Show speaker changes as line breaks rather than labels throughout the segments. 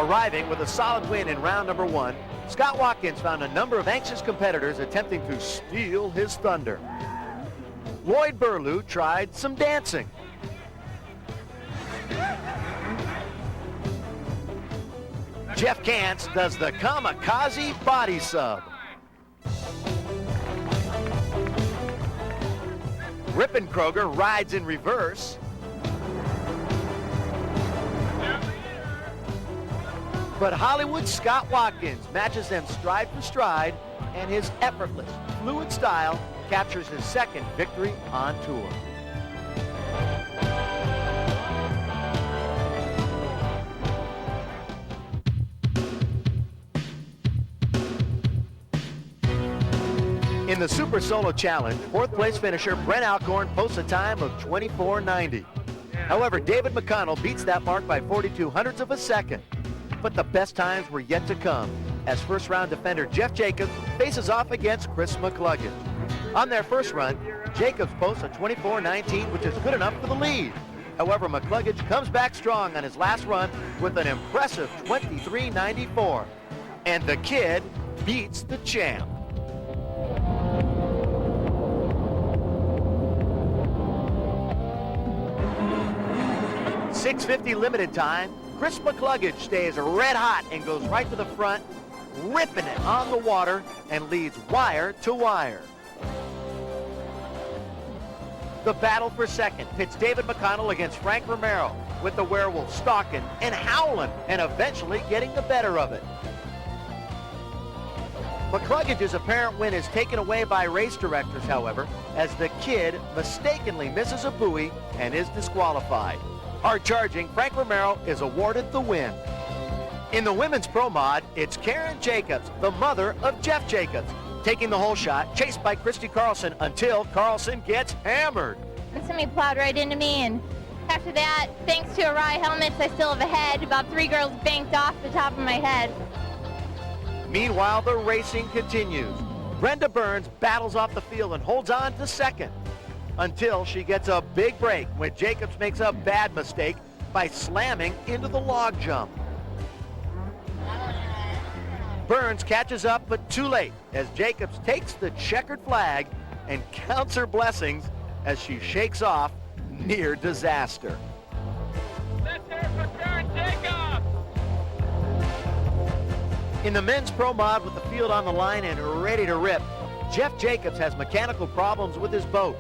Arriving with a solid win in round number 1, Scott Watkins found a number of anxious competitors attempting to steal his thunder. Lloyd Burlew tried some dancing. Jeff Kantz does the kamikaze body sub. Rippenkroger rides in reverse. But Hollywood Scott Watkins matches them stride for stride, and his effortless, fluid style captures his second victory on tour. In the Super Solo Challenge, 4th place finisher Brent Alcorn posts a time of 24:90. However, David McConnell beats that mark by 42/100ths of a second. But the best times were yet to come, as first-round defender Jeff Jacobs faces off against Chris McCluggage. On their first run, Jacobs posts a 24:19, which is good enough for the lead. However, McCluggage comes back strong on his last run with an impressive 23:94. And the kid beats the champ. 6:50 limited time. Chris McCluggage stays red hot and goes right to the front, ripping it on the water and leads wire to wire. The battle for second pits David McConnell against Frank Romero, with the werewolf stalking and howling and eventually getting the better of it. McCluggage's apparent win is taken away by race directors, however, as the kid mistakenly misses a buoy and is disqualified. Hard-charging Frank Romero is awarded the win. In the women's pro mod, it's Karen Jacobs, the mother of Jeff Jacobs, taking the whole shot, chased by Christy Carlson until Carlson gets hammered.
And somebody plowed right into me, and after that, thanks to Arai helmets, I still have a head. About 3 girls banked off the top of my head.
Meanwhile, the racing continues. Brenda Burns battles off the field and holds on to second until she gets a big break when Jacobs makes a bad mistake by slamming into the log jump. Burns catches up, but too late, as Jacobs takes the checkered flag and counts her blessings as she shakes off near disaster.
Let's hear it for Karen Jacobs!
In the men's pro mod with the field on the line and ready to rip, Jeff Jacobs has mechanical problems with his boat.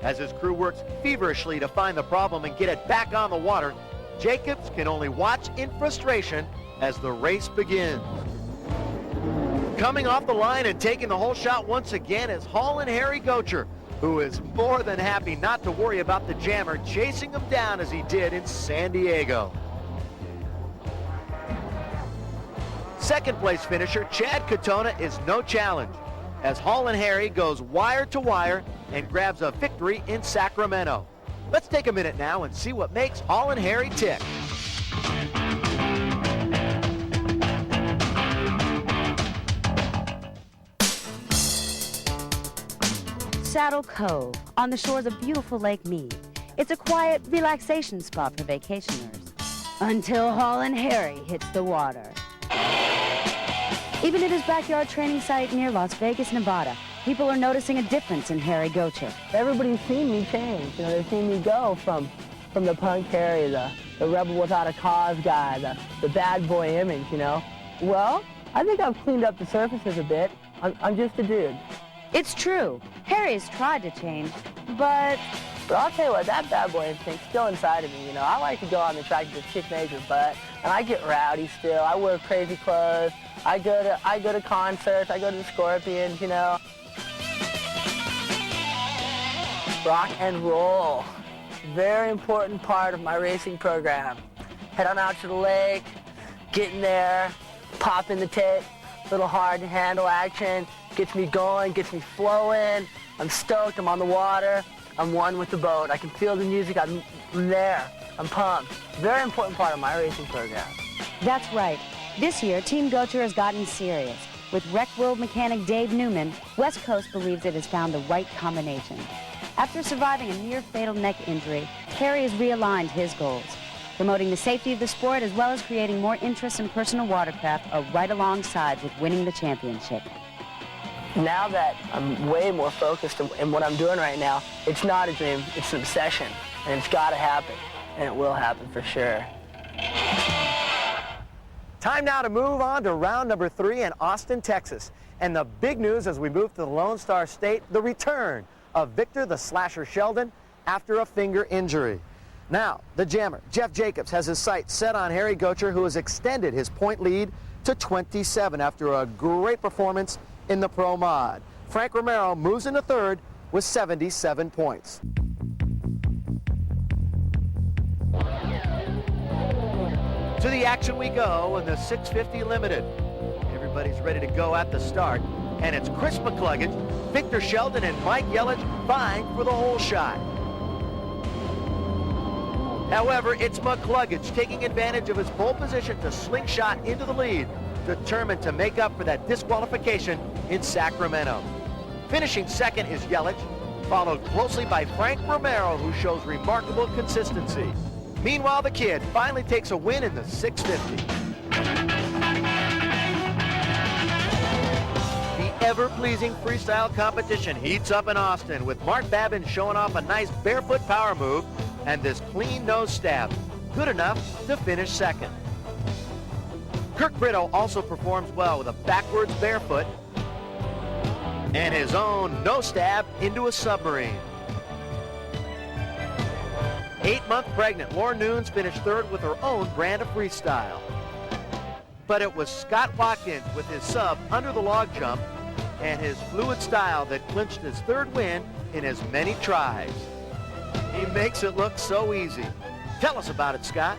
As his crew works feverishly to find the problem and get it back on the water, Jacobs can only watch in frustration as the race begins. Coming off the line and taking the whole shot once again is Hall and Harry Gocher, who is more than happy not to worry about the jammer chasing him down as he did in San Diego. Second place finisher Chad Katona is no challenge, as Hall and Harry goes wire to wire and grabs a victory in Sacramento. Let's take a minute now and see what makes Hall and Harry tick.
Saddle Cove, on the shores of beautiful Lake Mead. It's a quiet relaxation spot for vacationers. Until Hall and Harry hits the water. Even at his backyard training site near Las Vegas, Nevada, people are noticing a difference in Harry Gocher.
Everybody's seen me change. You know, they've seen me go from the punk Harry, the rebel without a cause guy, the bad boy image, you know. Well, I think I've cleaned up the surfaces a bit. I'm just a dude.
It's true. Harry's tried to change, but
I'll tell you what, that bad boy instinct's still inside of me, you know. I like to go on the track to kick major butt, and I get rowdy still. I wear crazy clothes. I go to concerts. I go to the Scorpions, you know. Rock and roll. Very important part of my racing program. Head on out to the lake, get in there, pop in the tit, little hard to handle action, gets me going, gets me flowing. I'm stoked, I'm on the water, I'm one with the boat. I can feel the music, I'm there, I'm pumped. Very important part of my racing program.
that's right. This year, Team Gocher has gotten serious. With Wreck World mechanic Dave Newman, West Coast believes it has found the right combination. After surviving a near-fatal neck injury, Harry has realigned his goals. Promoting the safety of the sport as well as creating more interest in personal watercraft are right alongside with winning the championship.
Now that I'm way more focused in what I'm doing right now, it's not a dream, it's an obsession, and it's got to happen, and it will happen for sure.
Time now to move on to round number 3 in Austin, Texas. And the big news as we move to the Lone Star State, the return of Victor the Slasher Sheldon after a finger injury. Now, the jammer, Jeff Jacobs, has his sights set on Harry Gocher, who has extended his point lead to 27 after a great performance in the Pro Mod. Frank Romero moves into third with 77 points. To the action we go in the 650 Limited. Everybody's ready to go at the start, and it's Chris McCluggage, Victor Sheldon, and Mike Yelich vying for the hole shot. However, it's McCluggage taking advantage of his pole position to slingshot into the lead, determined to make up for that disqualification in Sacramento. Finishing second is Yelich, followed closely by Frank Romero, who shows remarkable consistency. Meanwhile, the kid finally takes a win in the 650. The ever-pleasing freestyle competition heats up in Austin, with Mark Babin showing off a nice barefoot power move and this clean nose stab, good enough to finish second. Kirk Brito also performs well with a backwards barefoot and his own nose stab into a submarine. 8-month pregnant Lauren Nunes finished third with her own brand of freestyle. But it was Scott Watkins with his sub under the log jump and his fluid style that clinched his third win in as many tries. He makes it look so easy. Tell us about it, Scott.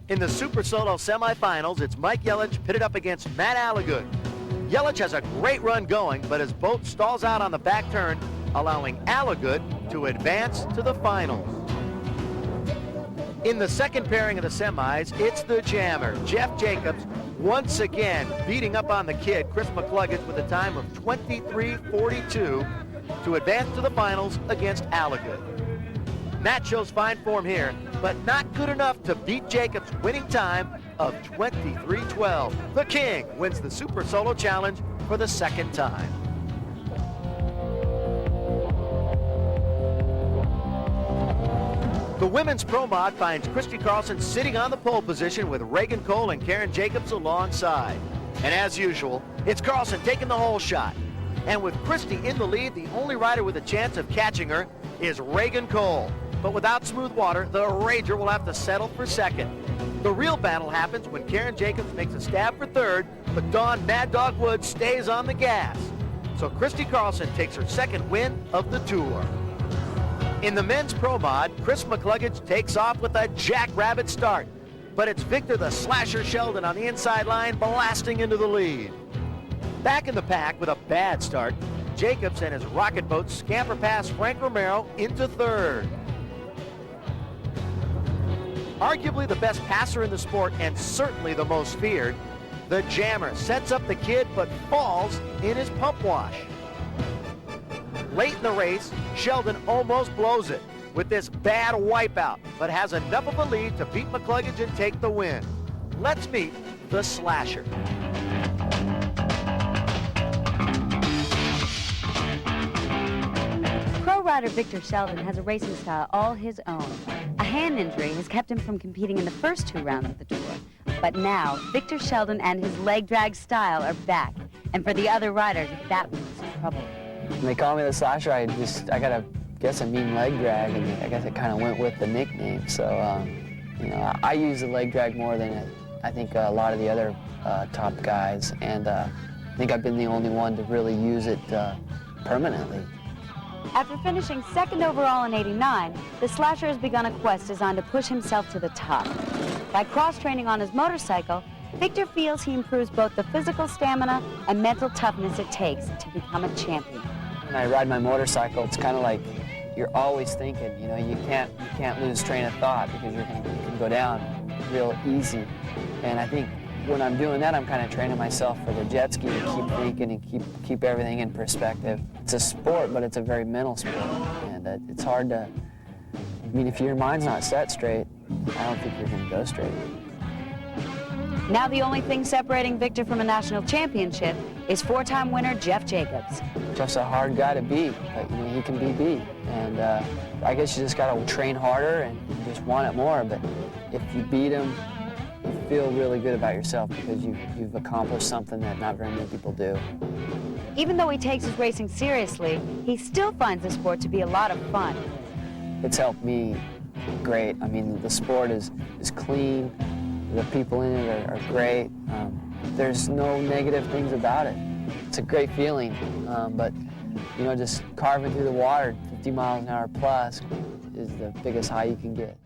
In the Super Solo semifinals, it's Mike Yelich pitted up against Matt Alligood. Yelich has a great run going, but his boat stalls out on the back turn, allowing Alligood to advance to the finals. In the second pairing of the semis, it's the jammer, Jeff Jacobs, once again beating up on the kid, Chris McCluggage, with a time of 23:42 to advance to the finals against Alligood. Matt shows fine form here, but not good enough to beat Jacobs' winning time of 23:12. The King wins the Super Solo Challenge for the second time. The women's Pro Mod finds Christy Carlson sitting on the pole position with Reagan Cole and Karen Jacobs alongside. And as usual, it's Carlson taking the hole shot. And with Christy in the lead, the only rider with a chance of catching her is Reagan Cole. But without smooth water, the Rager will have to settle for second. The real battle happens when Karen Jacobs makes a stab for third, but Dawn Mad Dog Woods stays on the gas. So Christy Carlson takes her second win of the tour. In the men's Pro Mod, Chris McCluggage takes off with a jackrabbit start, but it's Victor the Slasher Sheldon on the inside line blasting into the lead. Back in the pack with a bad start, Jacobs and his rocket boat scamper past Frank Romero into third. Arguably the best passer in the sport and certainly the most feared, the jammer sets up the kid but falls in his pump wash. Late in the race, Sheldon almost blows it with this bad wipeout, but has enough of a lead to beat McCluggage and take the win. Let's meet the Slasher.
Pro rider Victor Sheldon has a racing style all his own. A hand injury has kept him from competing in the first 2 rounds of the tour. But now, Victor Sheldon and his leg drag style are back. And for the other riders, that means trouble.
When they call me the Slasher, I gotta guess I mean leg drag, and I guess it kind of went with the nickname. So, I use the leg drag more than I think a lot of the other top guys, and I think I've been the only one to really use it permanently.
After finishing second overall in '89, the Slasher has begun a quest designed to push himself to the top. By cross-training on his motorcycle, Victor feels he improves both the physical stamina and mental toughness it takes to become a champion.
When I ride my motorcycle, it's kind of like you're always thinking, you can't lose train of thought because you can go down real easy. And I think
when I'm doing that, I'm kind of training myself for the jet ski to keep thinking and keep everything in perspective. It's a sport, but it's a very mental sport, and it's hard to, I mean, if your mind's not set straight, I don't think you're going to go straight.
Now the only thing separating Victor from a national championship is four-time winner Jeff Jacobs.
Jeff's a hard guy to beat, but you know, he can be beat, and I guess you just got to train harder and just want it more, but if you beat him, you feel really good about yourself because you've accomplished something that not very many people do.
Even though he takes his racing seriously, he still finds the sport to be a lot of fun.
It's helped me great. I mean, the sport is clean, the people in it are great. There's no negative things about it. It's a great feeling, but you know, just carving through the water 50 miles an hour plus is the biggest high you can get.